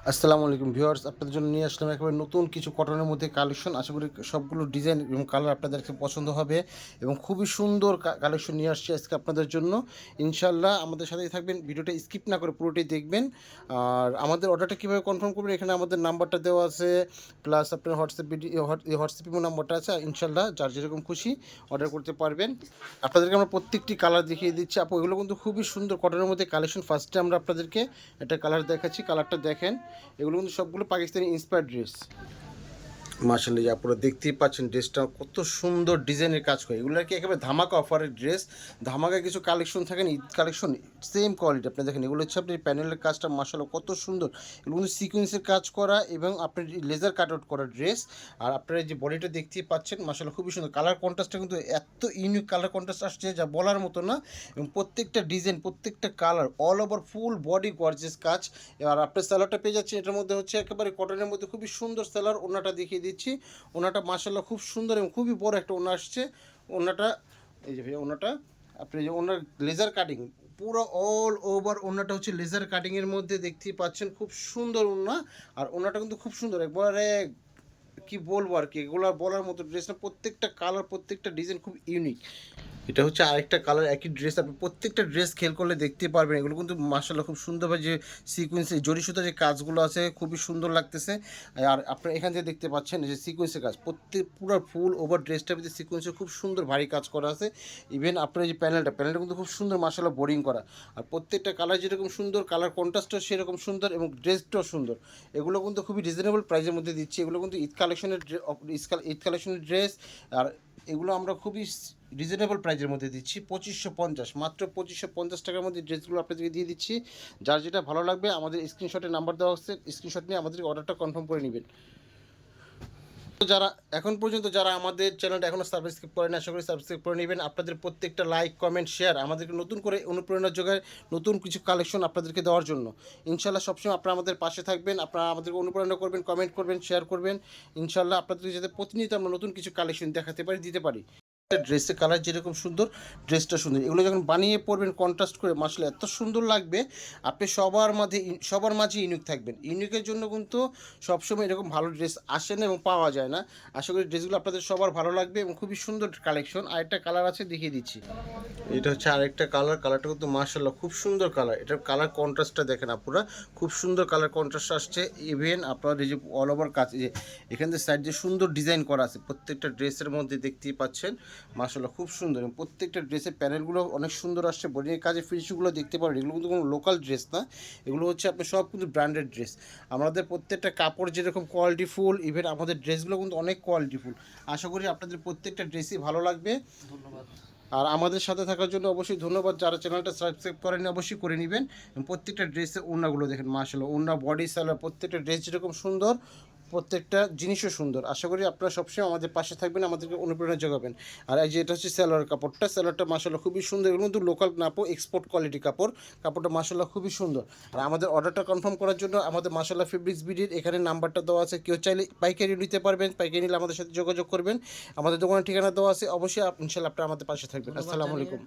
আসসালামু আলাইকুম ভিউয়ার্স, আপনাদের জন্য নিয়ে আসলাম একেবারে নতুন কিছু কটনের মধ্যে কালেকশন। আশা করি সবগুলো ডিজাইন এবং কালার আপনাদেরকে পছন্দ হবে এবং খুবই সুন্দর কালেকশন নিয়ে আসছি আজকে আপনাদের জন্য। ইনশাআল্লাহ আমাদের সাথেই থাকবেন, ভিডিওটা স্কিপ না করে পুরোটাই দেখবেন। আর আমাদের অর্ডারটা কীভাবে কনফার্ম করবেন, এখানে আমাদের নাম্বারটা দেওয়া আছে, প্লাস আপনার হোয়াটসঅ্যাপ ইমো নাম্বারটা আছে। ইনশাআল্লাহ যার যেরকম খুশি অর্ডার করতে পারবেন। আপনাদেরকে আমরা প্রত্যেকটি কালার দেখিয়ে দিচ্ছি। আপু এগুলো কিন্তু খুবই সুন্দর কটনের মধ্যে কালেকশন। ফার্স্টে আমরা আপনাদেরকে একটা কালার দেখাচ্ছি, কালারটা দেখেন। এগুলো কিন্তু সবগুলো পাকিস্তানি ইন্সপায়ার্ড ড্রেস। মার্শাল্লাহ, যে আপনারা দেখতেই পাচ্ছেন ড্রেসটা কত সুন্দর ডিজাইনের কাজ করে। এগুলো আর কি একেবারে ধামাকা অফারের ড্রেস। ধামাকা কিছু কালেকশন থাকেন, ঈদ কালেকশন সেম কোয়ালিটি। আপনি দেখেন এগুলো হচ্ছে আপনার প্যানেলের কাজটা মার্শাল্লাহ কত সুন্দর। এগুলো কিন্তু সিকোয়েন্সের কাজ করা এবং আপনার লেজার কাট আউট করা ড্রেস। আর আপনারা যে বডিটা দেখতেই পাচ্ছেন মার্শাল্লাহ খুবই সুন্দর। কালার কন্ট্রাস্টটা কিন্তু এত ইউনিক কালার কন্ট্রাস্ট আসছে যা বলার মতো না। এবং প্রত্যেকটা ডিজাইন, প্রত্যেকটা colour all over full body gorgeous কাজ। আর আপনার স্যালারটা পেয়ে যাচ্ছে এটার মধ্যে হচ্ছে একেবারে কটনের মধ্যে খুবই সুন্দর স্যালার। ওনাটা দেখিয়ে দিচ্ছি। ওনাটা মার্শাল্লাহ খুব সুন্দর এবং খুবই বড় একটা ওনা আসছে। ওনাটা এই যে ভাইয়া, ওনাটা আপনি যে ওনার লেজার কাটিং পুরো অল ওভার ওনাটা হচ্ছে লেজার কাটিংয়ের মধ্যে দেখতেই পাচ্ছেন, খুব সুন্দর ওনা। আর ওনাটা কিন্তু খুব সুন্দর, একবারে কি বলবো আর কি, এগুলো বলার মতো ড্রেস না। প্রত্যেকটা কালার, প্রত্যেকটা ডিজাইন খুব ইউনিক। এটা হচ্ছে আরেকটা কালার, একই ড্রেস। আপনি প্রত্যেকটা ড্রেস খেয়াল করলে দেখতে পারবেন এগুলো কিন্তু মার্শাল্লাহ খুব সুন্দরভাবে যে সিকোয়েন্সে জরি সুতা যে কাজগুলো আছে খুবই সুন্দর লাগতেছে। আর আপনারা এখান থেকে দেখতে পাচ্ছেন যে সিকোয়েন্সের কাজ প্রত্যেক পুরো ফুল ওভার ড্রেসটার ভিতরে সিকোয়েন্সে খুব সুন্দর ভারী কাজ করা আছে। ইভেন আপনার যে প্যানেলটা কিন্তু খুব সুন্দর মার্শাল্লাহ বোরিং করা। আর প্রত্যেকটা কালার যেরকম সুন্দর, কালার কন্ট্রাস্টও সেরকম সুন্দর এবং ড্রেসটাও সুন্দর। এগুলো কিন্তু খুবই রিজনেবল প্রাইসের মধ্যে দিচ্ছি। এগুলো কিন্তু ঈদ কালেকশনের ড্রেস। আর এগুলো আমরা খুবই রিজনেবল প্রাইসের মধ্যে দিচ্ছি, 2550, মাত্র 2550 টাকার মধ্যে ড্রেসগুলো আপনাদেরকে দিয়ে দিচ্ছি। যার যেটা ভালো লাগবে আমাদের স্ক্রিনশটে নাম্বার দেওয়া হচ্ছে, স্ক্রিনশট নিয়ে আমাদের অর্ডারটা কনফার্ম করে নেবেন। তো যারা এখন পর্যন্ত যারা আমাদের চ্যানেলটা এখনও সাবস্ক্রাইব করেন, আশা করি সাবস্ক্রাইব করে নেবেন। আপনাদের প্রত্যেকটা লাইক, কমেন্ট, শেয়ার আমাদেরকে নতুন করে অনুপ্রেরণা যোগায় নতুন কিছু কালেকশন আপনাদেরকে দেওয়ার জন্য। ইনশাল্লাহ সবসময় আপনারা আমাদের পাশে থাকবেন, আপনারা আমাদেরকে অনুপ্রেরণা করবেন, কমেন্ট করবেন, শেয়ার করবেন। ইনশাল্লাহ আপনাদেরকে যাতে প্রতিনিয়ত আমরা নতুন কিছু কালেকশন দেখাতে পারি, দিতে পারি। ড্রেসের কালার যেরকম সুন্দর, ড্রেসটা সুন্দর। এগুলো যখন বানিয়ে পরবেন কন্ট্রাস্ট করে মার্শাল্লাহ এত সুন্দর লাগবে। আপনি সবার মাঝে ইউনিক থাকবেন। ইউনিকের জন্য কিন্তু সবসময় এরকম ভালো ড্রেস আসে না এবং পাওয়া যায় না। আশা করি ড্রেসগুলো আপনাদের সবার ভালো লাগবে এবং খুবই সুন্দর কালেকশন। আরেকটা কালার আছে, দেখিয়ে দিচ্ছি। এটা হচ্ছে আরেকটা কালার। কালারটা কিন্তু মার্শাল্লাহ খুব সুন্দর কালার। এটার কালার কন্ট্রাস্টটা দেখেন আপনারা, খুব সুন্দর কালার কন্ট্রাস্ট আসছে। ইভেন আপনার এই যে অল ওভার কাজ, যে এখান থেকে সাইড যে সুন্দর ডিজাইন করা আছে প্রত্যেকটা ড্রেসের মধ্যে দেখতেই পাচ্ছেন মার্শাল্লাহ খুব সুন্দর। এবং প্রত্যেকটা ড্রেসের প্যানেলগুলো অনেক সুন্দর আসছে। বোর্ডিংয়ের কাজে ফিনিশিংগুলো দেখতে পারেন। এগুলো কিন্তু কোনো লোকাল ড্রেস না, এগুলো হচ্ছে আপনার সব কিন্তু ব্র্যান্ডেড ড্রেস। আমাদের প্রত্যেকটা কাপড় যেরকম কোয়ালিটিফুল, ইভেন আমাদের ড্রেসগুলো কিন্তু অনেক কোয়ালিটিফুল। আশা করি আপনাদের প্রত্যেকটা ড্রেসই ভালো লাগবে। ধন্যবাদ। আর আমাদের সাথে থাকার জন্য অবশ্যই ধন্যবাদ। যারা চ্যানেলটা সাবস্ক্রাইব করেন অবশ্যই করে নেবেন। প্রত্যেকটা ড্রেসের ওড়নাগুলো দেখেন মার্শাল্লাহ, ওড়না, বডি, সালোয়ার, প্রত্যেকটা ড্রেস যেরকম সুন্দর প্রত্যেকটা জিনিসও সুন্দর। আশা করি আপনারা সবসময় আমাদের পাশে থাকবেন, আমাদেরকে অনুপ্রেরণা যোগাবেন। আর এই যে এটা হচ্ছে স্যালোয়ার কাপড়টা, স্যালোয়ারটা মার্শাল্লাহ খুবই সুন্দর। এগুলো কিন্তু লোকাল নাপো, এক্সপোর্ট কোয়ালিটি কাপড়। কাপড়টা মার্শাল্লাহ খুবই সুন্দর। আর আমাদের অর্ডারটা কনফার্ম করার জন্য আমাদের মার্শাল্লাহ ফেব্রিক্স বিডির এখানে নাম্বারটা দেওয়া আছে। কেউ চাইলে পাইকারি নিতে পারবেন, পাইকারি নিলে আমাদের সাথে যোগাযোগ করবেন। আমাদের দোকানের ঠিকানা দেওয়া আছে। অবশ্যই ইনশাল্লাহ আপনারা আমাদের পাশে থাকবেন। আসসালামু আলাইকুম।